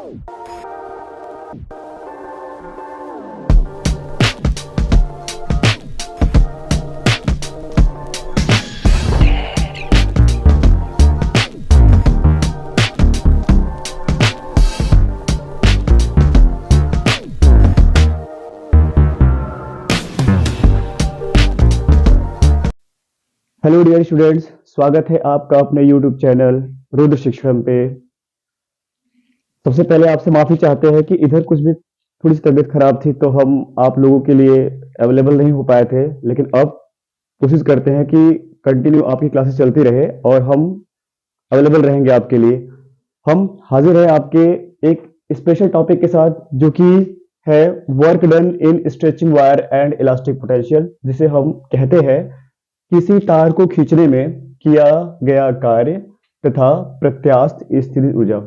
Hello dear students, स्वागत है आपका अपने यूट्यूब चैनल रुद्र शिक्षण पे। सबसे पहले आपसे माफ़ी चाहते हैं कि इधर कुछ भी थोड़ी सी तबीयत खराब थी, तो हम आप लोगों के लिए अवेलेबल नहीं हो पाए थे। लेकिन अब कोशिश करते हैं कि कंटिन्यू आपकी क्लासेस चलती रहे और हम अवेलेबल रहेंगे आपके लिए। हम हाजिर हैं आपके एक स्पेशल टॉपिक के साथ, जो कि है work done in stretching wire and elastic potential, जिसे हम कहते हैं किसी तार को खींचने में किया गया कार्य तथा प्रत्यास्थ स्थितिज ऊर्जा।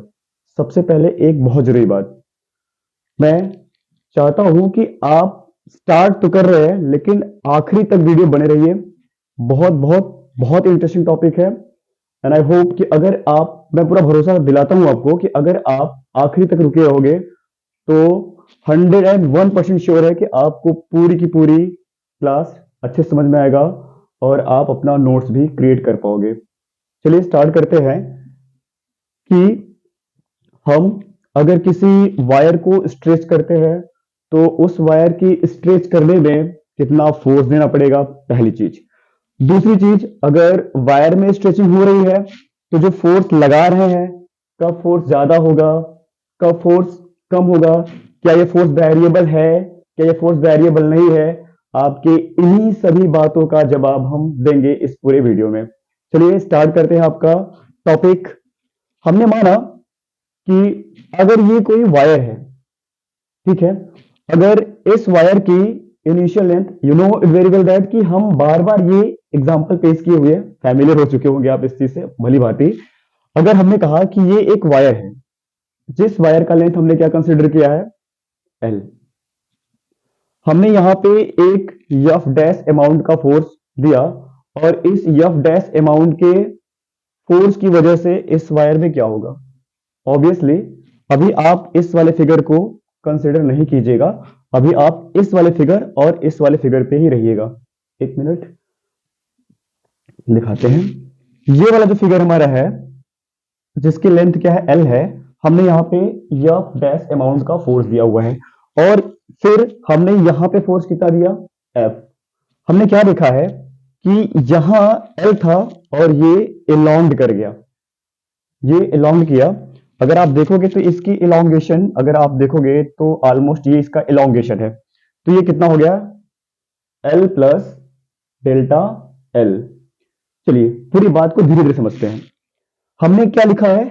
सबसे पहले एक बहुत जरूरी बात, मैं चाहता हूं कि आप स्टार्ट तो कर रहे हैं लेकिन आखिरी तक वीडियो बने रहिए। बहुत बहुत बहुत इंटरेस्टिंग टॉपिक है एंड आई होप कि अगर आप, मैं पूरा भरोसा दिलाता हूं आपको कि अगर आप आखिरी तक रुके रहोगे तो 101% श्योर है कि आपको पूरी की पूरी क्लास अच्छे समझ में आएगा और आप अपना नोट्स भी क्रिएट कर पाओगे। चलिए स्टार्ट करते हैं कि हम अगर किसी वायर को स्ट्रेच करते हैं तो उस वायर की स्ट्रेच करने में कितना फोर्स देना पड़ेगा, पहली चीज। दूसरी चीज, अगर वायर में स्ट्रेचिंग हो रही है तो जो फोर्स लगा रहे हैं, कब फोर्स ज्यादा होगा, कब फोर्स कम होगा, क्या ये फोर्स वेरिएबल है, क्या ये फोर्स वेरिएबल नहीं है। आपके इन्हीं सभी बातों का जवाब हम देंगे इस पूरे वीडियो में। चलिए स्टार्ट करते हैं आपका टॉपिक। हमने माना कि अगर ये कोई वायर है, ठीक है, अगर इस वायर की initial length, you know very well that कि हम बार बार ये एग्जांपल पेश किए हुए, फैमिलियर हो चुके होंगे आप इस चीज से भली भांति। अगर हमने कहा कि ये एक वायर है, जिस वायर का लेंथ हमने क्या कंसिडर किया है, एल, हमने यहां पे एक एफ डैश अमाउंट का फोर्स दिया और इस एफ डैश अमाउंट के फोर्स की वजह से इस वायर में क्या होगा। ऑब्वियसली अभी आप इस वाले फिगर को कंसिडर नहीं कीजिएगा, अभी आप इस वाले फिगर और इस वाले फिगर पे ही रहिएगा। एक मिनट दिखाते हैं। ये वाला जो फिगर हमारा है, जिसकी लेंथ क्या है, एल है, हमने यहाँ पे एफ डैश अमाउंट का फोर्स दिया हुआ है और फिर हमने यहां पे फोर्स कितना दिया, एफ। हमने क्या देखा है कि यहां एल था और ये इलॉन्ग कर गया, ये इलॉन्ग किया। अगर आप देखोगे तो इसकी इलॉन्गेशन, अगर आप देखोगे तो ऑलमोस्ट ये इसका इलॉन्गेशन है, तो ये कितना हो गया, एल प्लस डेल्टा एल। चलिए पूरी बात को धीरे धीरे समझते हैं। हमने क्या लिखा है,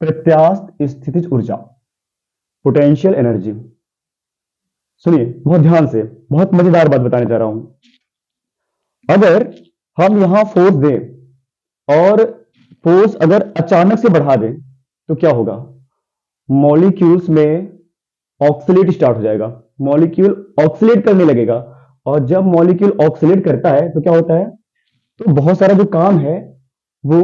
प्रत्यास्थ स्थितिज ऊर्जा, पोटेंशियल एनर्जी। सुनिए बहुत ध्यान से, बहुत मजेदार बात बताने जा रहा हूं। अगर हम यहां फोर्स दें और फोर्स अगर अचानक से बढ़ा दें तो क्या होगा, मॉलिक्यूल्स में ऑक्सीलेट स्टार्ट हो जाएगा, मॉलिक्यूल ऑक्सीलेट करने लगेगा। और जब मॉलिक्यूल ऑक्सीलेट करता है तो क्या होता है, तो बहुत सारा जो काम है वो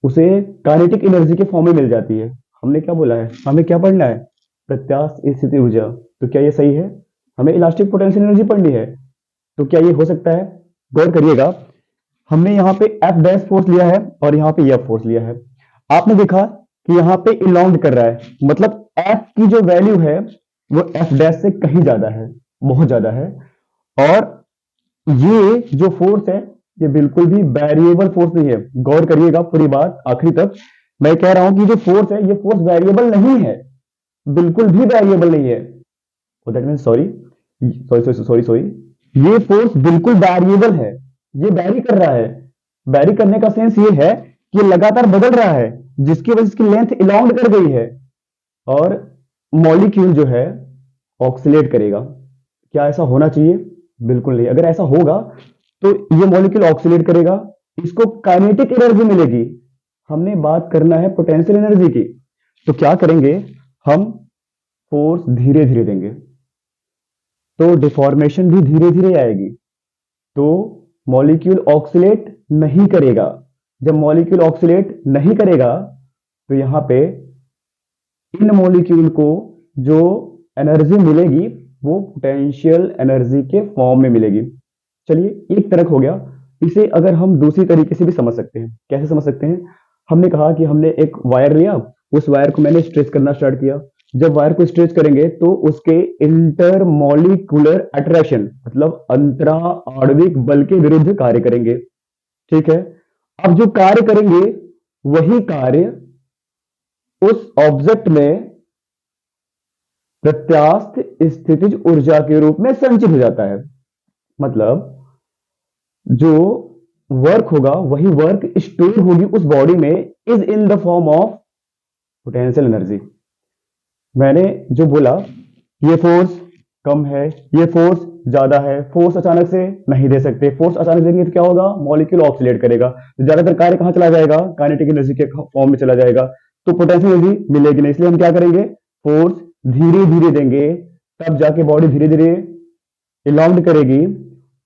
उसे काइनेटिक एनर्जी के फॉर्म में मिल जाती है। हमने क्या बोला है, हमें क्या पढ़ना है, प्रत्यास्थ स्थिति ऊर्जा। तो क्या ये सही है, हमें इलास्टिक पोटेंशियल एनर्जी पढ़नी है, तो क्या ये हो सकता है। गौर करिएगा, हमने यहाँ पे एफ डैश फोर्स लिया है और यहाँ पे एफ फोर्स लिया है। आपने देखा कि यहाँ पे इलॉन्ग कर रहा है, मतलब एफ की जो वैल्यू है वो एफ डैश से कहीं ज्यादा है, बहुत ज्यादा है। और ये जो फोर्स है ये बिल्कुल भी वेरिएबल फोर्स नहीं है। गौर करिएगा पूरी बात आखिरी तक। मैं कह रहा हूं कि जो फोर्स है ये फोर्स वेरिएबल नहीं है, बिल्कुल भी वेरिएबल नहीं है। That mean sorry sorry sorry sorry, ये फोर्स बिल्कुल वेरिएबल है, ये वैरी कर रहा है। वैरी करने का सेंस ये है कि लगातार बदल रहा है, जिसकी वजह से इसकी लेंथ इलॉन्ग कर गई है और मॉलिक्यूल जो है ऑक्सीलेट करेगा। क्या ऐसा होना चाहिए, बिल्कुल नहीं। अगर ऐसा होगा तो ये मॉलिक्यूल ऑक्सीलेट करेगा, इसको काइनेटिक एनर्जी मिलेगी। हमने बात करना है पोटेंशियल एनर्जी की, तो क्या करेंगे, हम फोर्स धीरे धीरे देंगे तो डिफॉर्मेशन भी धीरे धीरे आएगी, तो मॉलिक्यूल ऑक्सीलेट नहीं करेगा। जब मॉलिक्यूल ऑक्सीलेट नहीं करेगा तो यहां पे इन मॉलिक्यूल को जो एनर्जी मिलेगी वो पोटेंशियल एनर्जी के फॉर्म में मिलेगी। चलिए एक तरक हो गया। इसे अगर हम दूसरी तरीके से भी समझ सकते हैं। कैसे समझ सकते हैं? हमने कहा कि हमने एक वायर लिया, उस वायर को मैंने स्ट्रेच करना स्टार्ट किया। जब वायर को स्ट्रेच करेंगे तो उसके इंटरमॉलिक्यूलर अट्रैक्शन मतलब अंतरा आणविक बल के विरुद्ध कार्य करेंगे। ठीक है। अब जो कार्य करेंगे वही कार्य उस ऑब्जेक्ट में प्रत्यास्थ स्थितिज ऊर्जा के रूप में संचित हो जाता है। मतलब जो वर्क होगा वही वर्क स्टोर होगी उस बॉडी में is in the form of potential energy. मैंने जो बोला ये फोर्स कम है, ये फोर्स ज्यादा है, फोर्स अचानक से नहीं दे सकते। फोर्स अचानक देंगे तो क्या होगा? मॉलिक्यूल ऑक्सीलेट करेगा, तो ज्यादातर कार्य कहां चला जाएगा? काइनेटिक एनर्जी के फॉर्म में चला जाएगा, तो पोटेंशियल एनर्जी मिलेगी नहीं। इसलिए हम क्या करेंगे? फोर्स धीरे धीरे देंगे, तब जाके बॉडी धीरे धीरे इलांग करेगी।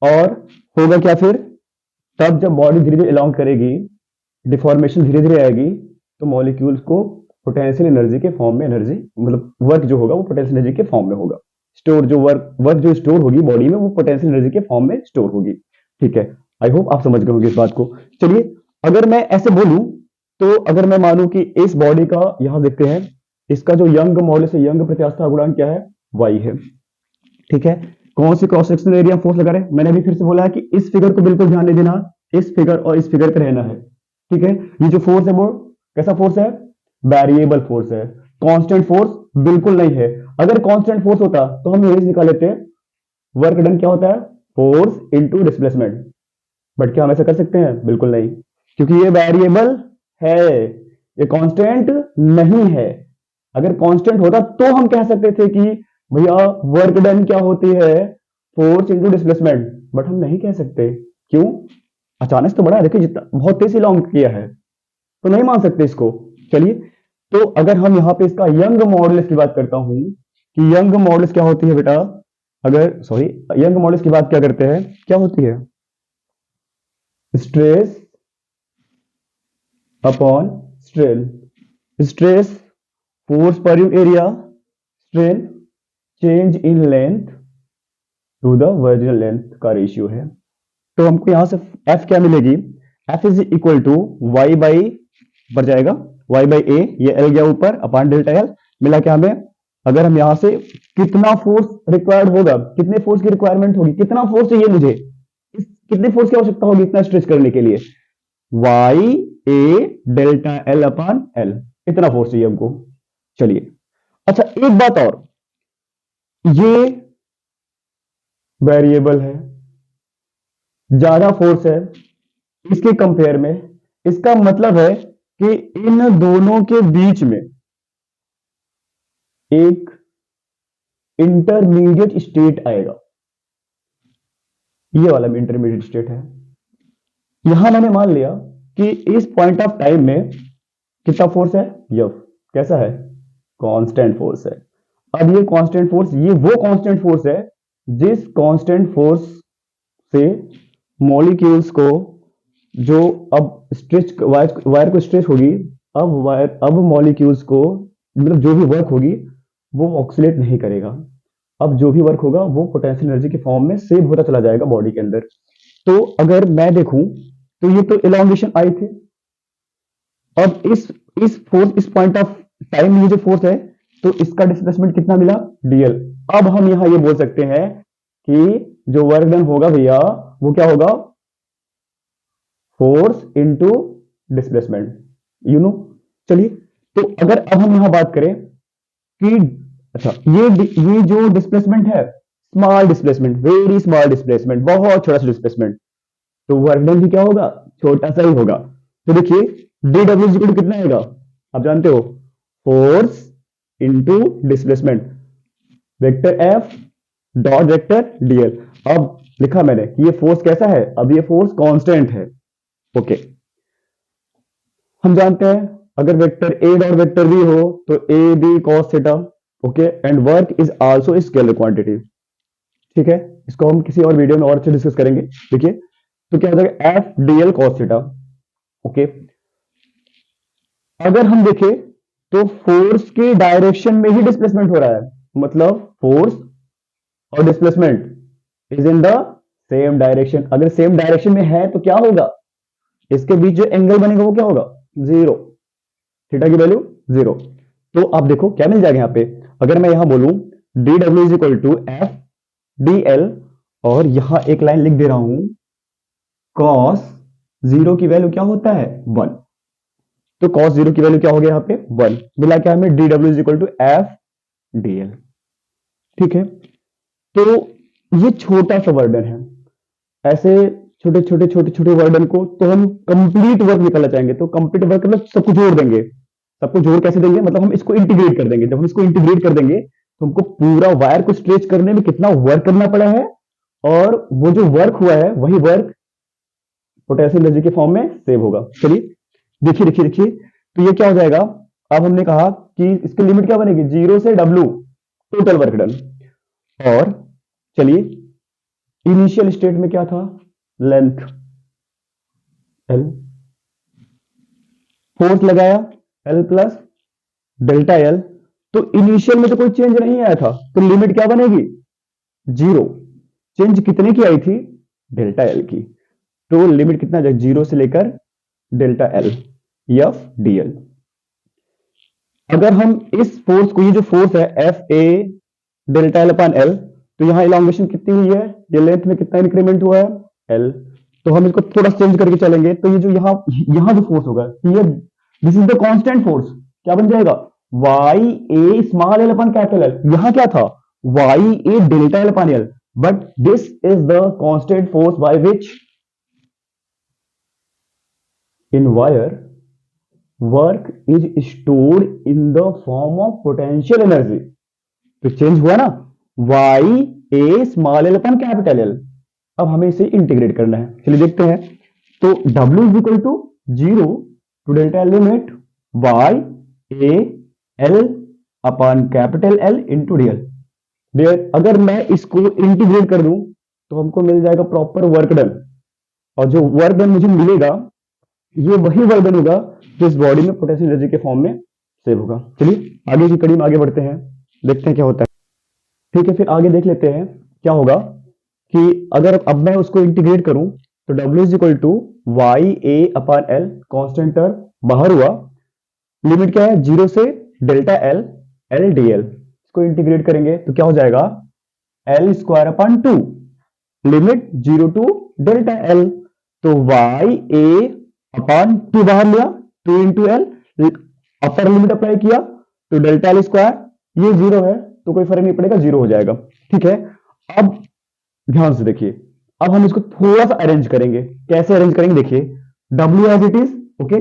और होगा क्या फिर? तब जब बॉडी धीरे धीरे इलांग करेगी, डिफॉर्मेशन धीरे धीरे आएगी, तो मॉलिक्यूल्स को पोटेंशियल एनर्जी के फॉर्म में एनर्जी मतलब वर्क जो होगा वो पोटेंशियल एनर्जी के फॉर्म में होगा। स्टोर जो वर्क जो स्टोर होगी बॉडी में वो पोटेंशियल एनर्जी के फॉर्म में स्टोर होगी। ठीक है, आई होप आप समझ गए होंगे इस बात को। चलिए अगर मैं ऐसे बोलूं, तो अगर मैं मानूं कि इस बॉडी का यहां देखते हैं, इसका जो यंग मॉडुलस है, यंग प्रत्यास्थता गुणांक क्या है? y है। ठीक है, कौन सी क्रॉस सेक्शनल एरिया फोर्स लगा रहे हैं? मैंने अभी फिर से बोला है कि इस फिगर को बिल्कुल ध्यान नहीं देना, इस फिगर और इस फिगर पे रहना है। ठीक है, ये जो फोर्स है वो कैसा फोर्स है? वेरिएबल फोर्स है, कांस्टेंट फोर्स बिल्कुल नहीं है। अगर कांस्टेंट फोर्स होता तो हम यही निकाल लेते हैं, वर्क डन क्या होता है? Force into displacement. बट क्या हम ऐसा कर सकते हैं? बिल्कुल नहीं, क्योंकि ये वेरिएबल है, ये कांस्टेंट नहीं है। अगर कांस्टेंट होता तो हम कह सकते थे कि भैया वर्क डन क्या होती है? Force into displacement. बट हम नहीं कह सकते, क्यों? अचानक तो बड़ा है, देखिए जितना बहुत तेजी लॉन्ग किया है, तो नहीं मान सकते इसको। चलिए, तो अगर हम यहां पे इसका यंग मॉडुलस की बात करता हूं कि यंग मॉडुलस क्या होती है बेटा? अगर सॉरी, यंग मॉडुलस की बात क्या करते हैं, क्या होती है? Stress upon strain. Stress force per unit area, strain change in length to the original length का रेशियो है। तो हमको यहां से F क्या मिलेगी? F is equal to Y by ऊपर जाएगा, y बाई ए, ये L गया ऊपर अपॉन डेल्टा L, मिला क्या हमें? अगर हम यहां से कितना फोर्स रिक्वायर्ड होगा, कितने फोर्स की रिक्वायरमेंट होगी, कितना फोर्स चाहिए मुझे, कितने फोर्स की आवश्यकता होगी इतना स्ट्रेच करने के लिए? y a delta L upon L, इतना फोर्स चाहिए हमको। चलिए, अच्छा एक बात और, ये वेरिएबल है, ज्यादा फोर्स है इसके कंपेयर में, इसका मतलब है कि इन दोनों के बीच में एक इंटरमीडिएट स्टेट आएगा। ये वाला इंटरमीडिएट स्टेट है। यहां मैंने मान लिया कि इस पॉइंट ऑफ टाइम में कितना फोर्स है? F कैसा है? कांस्टेंट फोर्स है। अब ये कांस्टेंट फोर्स, ये वो कांस्टेंट फोर्स है जिस कांस्टेंट फोर्स से मॉलिक्यूल्स को जो अब स्ट्रेच वायर को स्ट्रेच होगी, अब मॉलिक्यूल्स को मतलब जो भी वर्क होगी वो ऑक्सीलेट नहीं करेगा। अब जो भी वर्क होगा वो पोटेंशियल एनर्जी के फॉर्म में सेव होता चला जाएगा बॉडी के अंदर। तो अगर मैं देखूं तो ये तो इलांगेशन आई थी। अब इस फोर्स, इस पॉइंट ऑफ टाइम में ये जो फोर्स है, तो इसका डिस्प्लेसमेंट कितना मिला? dl। अब हम यहां ये बोल सकते हैं कि जो वर्क डन होगा भैया वो क्या होगा? Force into displacement, you know. चलिए, तो अगर अब हम यहां बात करें कि अच्छा ये जो डिस्प्लेसमेंट है, small displacement, very small displacement, बहुत छोटा सा डिस्प्लेसमेंट, तो वर्क डन भी क्या होगा? छोटा सा ही होगा। तो देखिए डी डब्ल्यू कितना आएगा? आप जानते हो, force into displacement, vector F dot vector DL. अब लिखा मैंने कि ये फोर्स कैसा है? अब ये फोर्स कांस्टेंट है। ओके, हम जानते हैं अगर vector A dot vector B हो तो A B cos theta. Okay, and work is also scalar quantity. ठीक है, इसको हम किसी और वीडियो में और अच्छे डिस्कस करेंगे। देखिए, तो क्या हो जाएगा? F D L cos theta. Okay, अगर हम देखें तो फोर्स के डायरेक्शन में ही डिस्प्लेसमेंट हो रहा है, मतलब फोर्स और displacement is in the same direction. अगर सेम डायरेक्शन में है तो क्या होगा, इसके बीच जो एंगल बनेगा वो क्या होगा, जीरो, थीटा की वैल्यू जीरो। तो आप देखो क्या मिल जाएगा यहां पे, अगर मैं यहां बोलूं D W is equal to F D L, और यहां एक लाइन लिख दे रहा हूं, कॉस जीरो की वैल्यू क्या होता है, वन। तो कॉस जीरो की वैल्यू क्या हो गया यहां पे, वन। मिला क्या हमें, D W is equal to F D L. ठीक है, तो ये छोटा सा वर्डन है। ऐसे छोटे छोटे छोटे छोटे वर्डन को तो हम कंप्लीट वर्क निकालना चाहेंगे, तो कंप्लीट वर्क मतलब सबको जोड़ देंगे। सबको जोड़ कैसे देंगे, मतलब हम इसको इंटीग्रेट कर देंगे। जब हम इसको इंटीग्रेट कर देंगे तो हमको पूरा वायर को स्ट्रेच करने में कितना वर्क करना पड़ा है, और वो जो वर्क हुआ है वही वर्क पोटेंशियल एनर्जी के फॉर्म में सेव होगा। चलिए देखिए देखिए देखिए, तो ये क्या हो जाएगा, अब हमने कहा कि इसकी लिमिट क्या बनेगी, जीरो से डब्ल्यू, टोटल वर्क डन। और चलिए इनिशियल स्टेट में क्या था, लेंथ एल, फोर्स लगाया एल प्लस डेल्टा एल, तो इनिशियल में तो कोई चेंज नहीं आया था, तो लिमिट क्या बनेगी, जीरो। चेंज कितने की आई थी, डेल्टा एल की। तो लिमिट कितना जाए, जीरो से लेकर delta L, F D L. अगर हम इस फोर्स को, ये जो फोर्स है F A delta L upon L, तो यहां इलांगेशन कितनी हुई है, ये लेंथ में कितना इंक्रीमेंट हुआ है, एल। तो हम इसको थोड़ा चेंज करके चलेंगे, तो ये जो यहां जो फोर्स होगा, ये this is the constant force, क्या बन जाएगा, Y A small L upon capital L. यहां क्या था, Y A delta L upon L, but this is the constant force by which in wire work is stored in the form of potential energy. तो change हुआ ना, Y A small L upon capital L. अब हमें इसे integrate करना है, चलिए देखते हैं। तो W is equal to zero to delta L limit Y A L upon capital L into D L. अगर मैं इसको इंटीग्रेट कर दूं तो हमको मिल जाएगा प्रॉपर वर्क डन, और जो वर्क डन मुझे मिलेगा ये वही वर्क डन होगा जो इस बॉडी में पोटेंशियल एनर्जी के फॉर्म में सेव होगा। चलिए आगे की कड़ी में आगे बढ़ते हैं, देखते हैं क्या होता है। ठीक है, फिर आगे देख लेते हैं क्या होगा, कि अगर अब मैं उसको इंटीग्रेट करूं तो W is equal to Y A upon L, constant term बाहर हुआ, लिमिट क्या है, जीरो से delta L L D L. इसको इंटीग्रेट करेंगे तो क्या हो जाएगा, L square upon two, limit zero to delta L. तो वाई ए अपॉन टू बाहर लिया, two into L, upper limit apply किया तो डेल्टा एल स्क्वायर, ये जीरो है तो कोई फर्क नहीं पड़ेगा, जीरो हो जाएगा। ठीक है, अब ध्यान से देखिए, अब हम इसको थोड़ा सा अरेंज करेंगे। कैसे अरेंज करेंगे, देखिए W as it is, okay.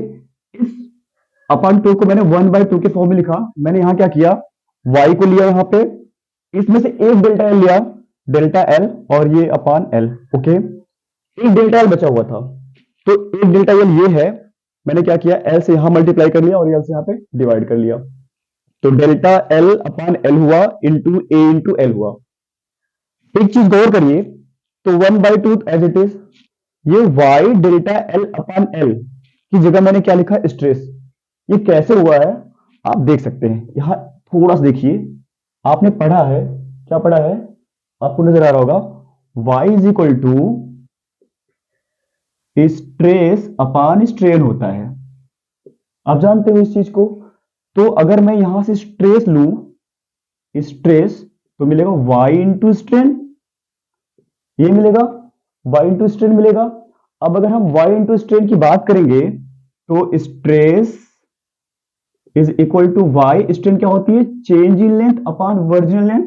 इस अपॉन टू को मैंने वन बाई टू के फॉर्म में लिखा। मैंने यहां क्या किया, Y को लिया यहां पे, इसमें से एक डेल्टा एल लिया, डेल्टा एल, और ये अपॉन एल, ओके। एक डेल्टा एल बचा हुआ था, तो एक डेल्टा एल ये है, मैंने क्या किया, एल से यहां मल्टीप्लाई कर लिया और एल से यहां पे डिवाइड कर लिया। तो डेल्टा एल अपॉन एल हुआ इंटू ए इंटू एल हुआ। एक चीज गौर करिए, तो one by two as it is, ये Y delta L upon L की जगह मैंने क्या लिखा, स्ट्रेस। ये कैसे हुआ है आप देख सकते हैं, यहां थोड़ा सा देखिए, आपने पढ़ा है, क्या पढ़ा है, आपको नजर आ रहा होगा, Y is equal to stress upon strain होता है। आप जानते हो इस चीज को। तो अगर मैं यहां से स्ट्रेस लू, स्ट्रेस, तो मिलेगा वाई इंटू स्ट्रेन, ये मिलेगा वाई इंटू स्ट्रेन मिलेगा। अब अगर हम वाई इंटू स्ट्रेन की बात करेंगे तो stress is equal to Y, strain क्या होती है, change in length upon original length.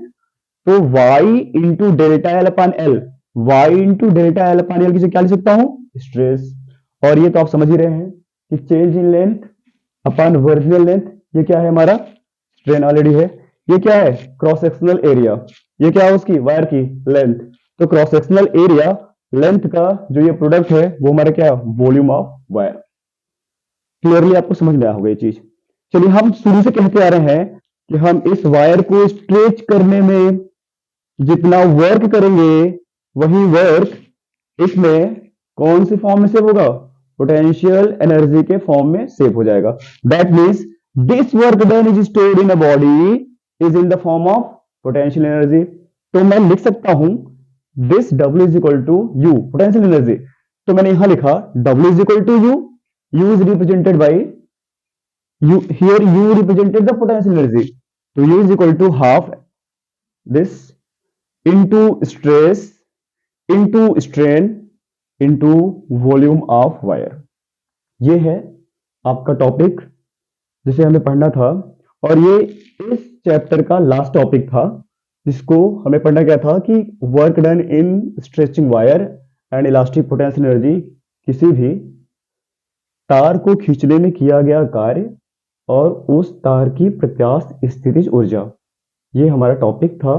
तो Y into delta L upon L, Y into delta L upon L की क्या लिख सकता हूं, स्ट्रेस। और ये तो आप समझ ही रहे हैं कि change in length upon original length, ये क्या है हमारा, स्ट्रेन ऑलरेडी है। ये क्या है, क्रॉस सेक्शनल एरिया, ये क्या है उसकी, वायर की लेंथ। तो क्रॉस सेक्शनल एरिया लेंथ का जो ये प्रोडक्ट है वो हमारा क्या, वॉल्यूम ऑफ वायर। क्लियरली आपको समझ में आया होगा ये चीज। चलिए हम शुरू से कहते आ रहे हैं कि हम इस वायर को स्ट्रेच करने में जितना वर्क करेंगे वही वर्क इसमें कौन से फॉर्म में सेव होगा, पोटेंशियल एनर्जी के फॉर्म में सेव हो जाएगा। That means this work done is stored in a body is in the form of potential energy. तो मैं लिख सकता हूं this W is equal to U, potential energy. तो मैंने यहां लिखा W is equal to U, U is represented by U, here U represented the potential energy. तो U is equal to half this into stress into strain into volume of wire. ये है आपका topic जिसे हमें पढ़ना था, और ये इस चैप्टर का लास्ट टॉपिक था जिसको हमें पढ़ना क्या था कि work done in stretching wire and elastic potential energy, किसी भी तार को खींचने में किया गया कार्य और उस तार की प्रत्यास्थ स्थितिज ऊर्जा, ये हमारा टॉपिक था।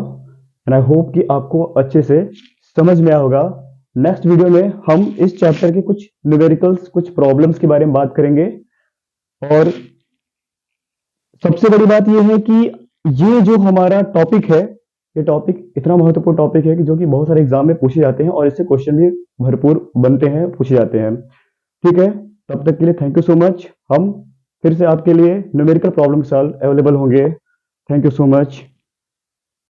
एंड आई होप कि आपको अच्छे से समझ में आया होगा। नेक्स्ट वीडियो में हम इस चैप्टर के कुछ न्यूमेरिकल्स, कुछ प्रॉब्लम्स के बारे में बात करेंगे। और सबसे बड़ी बात यह है कि ये जो हमारा टॉपिक है, ये टॉपिक इतना महत्वपूर्ण टॉपिक है कि जो कि बहुत सारे एग्जाम में पूछे जाते हैं और इससे क्वेश्चन भी भरपूर बनते हैं, पूछे जाते हैं। ठीक है, तब तक के लिए थैंक यू सो मच। हम फिर से आपके लिए न्यूमेरिकल प्रॉब्लम सॉल्व अवेलेबल होंगे। Thank you so much.